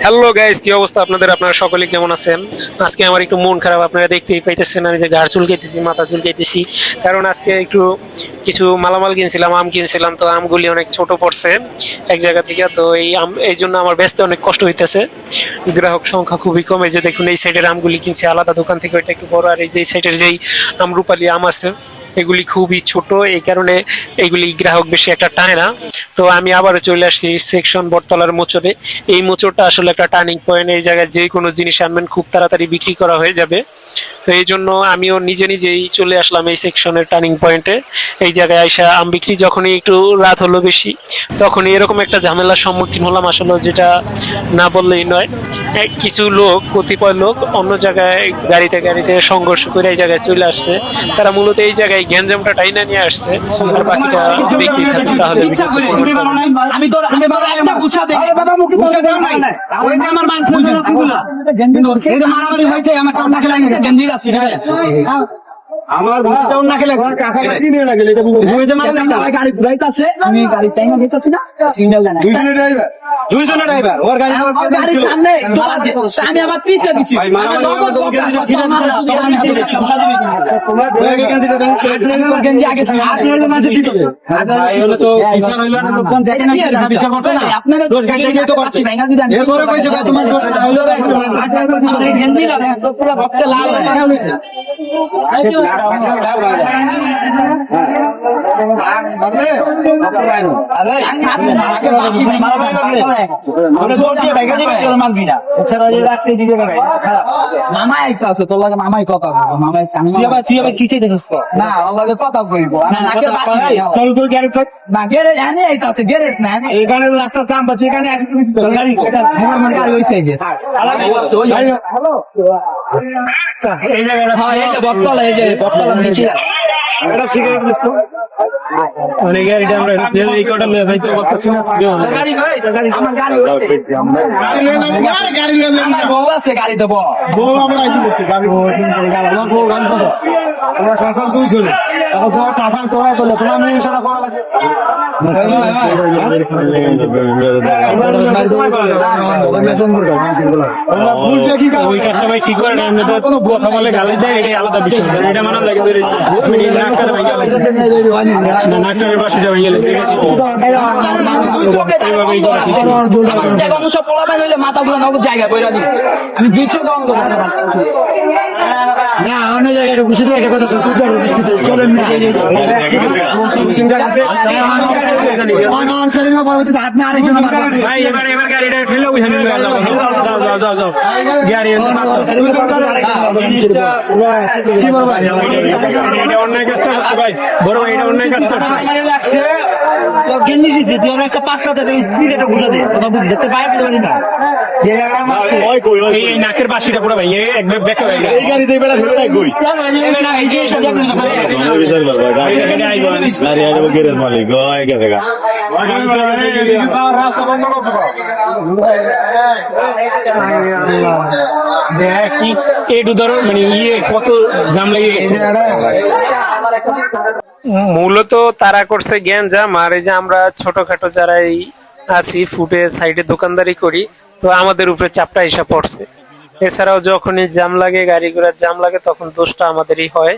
Hello guys, কি অবস্থা আপনাদের? আপনারা সকলে কেমন আছেন? আজকে আমার একটু মন খারাপ, আপনারা দেখতেই পাইতেছেন। আমি যে ঘাড় চুলকাইতেছি, মাথা চুলকাইতেছি, কারণ আজকে একটু কিছু মালামাল কিনছিলাম, আম কিনছিলাম। তো আমগুলি অনেক ছোট পড়ছে এক জায়গা থেকে। তো এই জন্য আমার বেচতে অনেক কষ্ট হইতেছে, গ্রাহক সংখ্যা খুবই কম। এই যে দেখুন, এই সাইডের আমগুলি কিনছি আলাদা দোকান থেকে, ওইটা একটু বড়। আর এই যে সাইডের যেই আমরুপালি আম আছে, এগুলি খুবই ছোট, এই কারণে এগুলি গ্রাহক বেশি একটা টানে না। তো আমি আবারও চলে আসছি সেকশন বটতলার মোচরে। এই মোচরটা আসলে একটা টার্নিং পয়েন্ট। এই জায়গায় যে কোনো জিনিস আনবেন খুব তাড়াতাড়ি বিক্রি করা হয়ে যাবে। তো এই জন্য আমিও নিজেই চলে আসলাম এই সেকশনের টার্নিং পয়েন্টে। এই জায়গায় আইসা আম বিক্রি যখনই একটু রাত হলো বেশি, তখনই এরকম একটা ঝামেলার সম্মুখীন হলাম আসলে, যেটা না বললেই নয়। কিছু লোক, কতিপয় লোক অন্য জায়গায় গাড়িতে সংঘর্ষ করে এই জায়গায় চলে আসছে। তারা মূলত এই জায়গায় গ্যাঞ্জামটা টাইনা নিয়ে আসছে। আর বাকিটা দেখতেই থাকুন তাহলে। আমি তো আমি একটা গুছা দেই বাবা মুখে বলতে দেন না ওই আমার মান খুঁজে না কিগুলা এটা মারামারি হইছে আমার টান্না খেলা গেছে গেঞ্জির আছে আমার বুঝতে না খেলে ঘর কাকা কি নিয়ে লাগলে এটা বুঝে যে মানে আমার গাড়ি ঘুরাইতাছে আমি গাড়ি টাইমে দিতেছি না সিঙ্গেল জানা দুইজনের ড্রাইভার ওর গাড়ি সামনে চলে আসে আমি আবার পিছে দিছি ভাই মারামারি তোমরা গেঞ্জি আগে আপনাদের মাঝে কি হবে ভাই হলো তো বিচার হইলো না কোন দেখে না বিচার করতে না আপনারা দোষ গাড়ি দিয়ে তো পাচ্ছি না গাড়ি জানেন এরপরে কইছে ভাই তোমার দোষ হইলো না গেঞ্জি না পুরো ভক্ত লাল লাগা হইছে মামাই আছে তোর লাগে মামাই কথা বলবো মামাই তুই আবার কিসে দেখছ না ওর লাগে কথা কইবো না গ্যারেজ আনি আইতাছে গ্যারেজ না এখানে রাস্তা জাম আছে এখানে আসি তুমি গাড়ি আমার গাড়ি হইছে যে হ্যালো এই জায়গাটা হ্যাঁ এই যে বটতলা এই যে বটতলা নিচে এটা সিগারেট দিছো অনেক গাড়িটা আমরা এই কোটা লয়ে যাইতে পারতেছি না গাড়ি ভাই গাড়ি আমার গাড়ি হইছে গাড়ি লয়ে আমার বউ আছে গাড়ি দেব বউ আমরা আইছি দেখি গাড়ি আমার বউ গান করো তোমরা কাঁচাল দুই চলে এখন তোমার কাঁচাল তোরা করলে তোমার মেয়ে সারা করা লাগে ওই কাজটা ভাই ঠিক করে না কোনো কথা বলে গালি দেয় এটা আলাদা বিষয় এটা মানা লাগে নাকটার বাসিটা হয়ে গেলে সব পোলা হইলে মাথা গুলো নগদ জায়গা বইরা দিই আমি দিচ্ছি কম না অন্য জায়গায় বসে দিয়ে একটা কথা চলেন না আপনি আরেকজন ভাই এবার গাড়িটা ঠেলে ওইখানে যাও গাড়ি অন্যায় কাজটা করতে ভাই বড় ভাই এটা অন্যায় কাজটা লাগছে গেঞ্জি দিয়েছে তুই একটা পাঁচটা ঘুষা দে কথা বুঝ দেখতে পাই না এই নাকের বাসিটা পুরো ভাই একদম ব্যাক হয়ে গেছে এই গাড়ি দিয়ে বেড়া ভেবে নাই কই এই যে সাথে আপনি গাড়ি আইবো গ্যারেজ মালিক গয় গেছে গা রাস্তা বন্ধ করতে দেখ কি এটু ধরো মানে কত জাম লেগে গেছে। মূলত তারা করছে গ্যাঞ্জাম। আর এই যে আমরা ছোটখাটো যারাই আছি, ফুটে সাইডে দোকানদারি করি, তো আমাদের উপরে চাপটা এসে পড়ছে। এছাড়াও যখনই জাম লাগে, গাড়ি ঘোড়ার জাম লাগে, তখন দোষটা আমাদেরই হয়।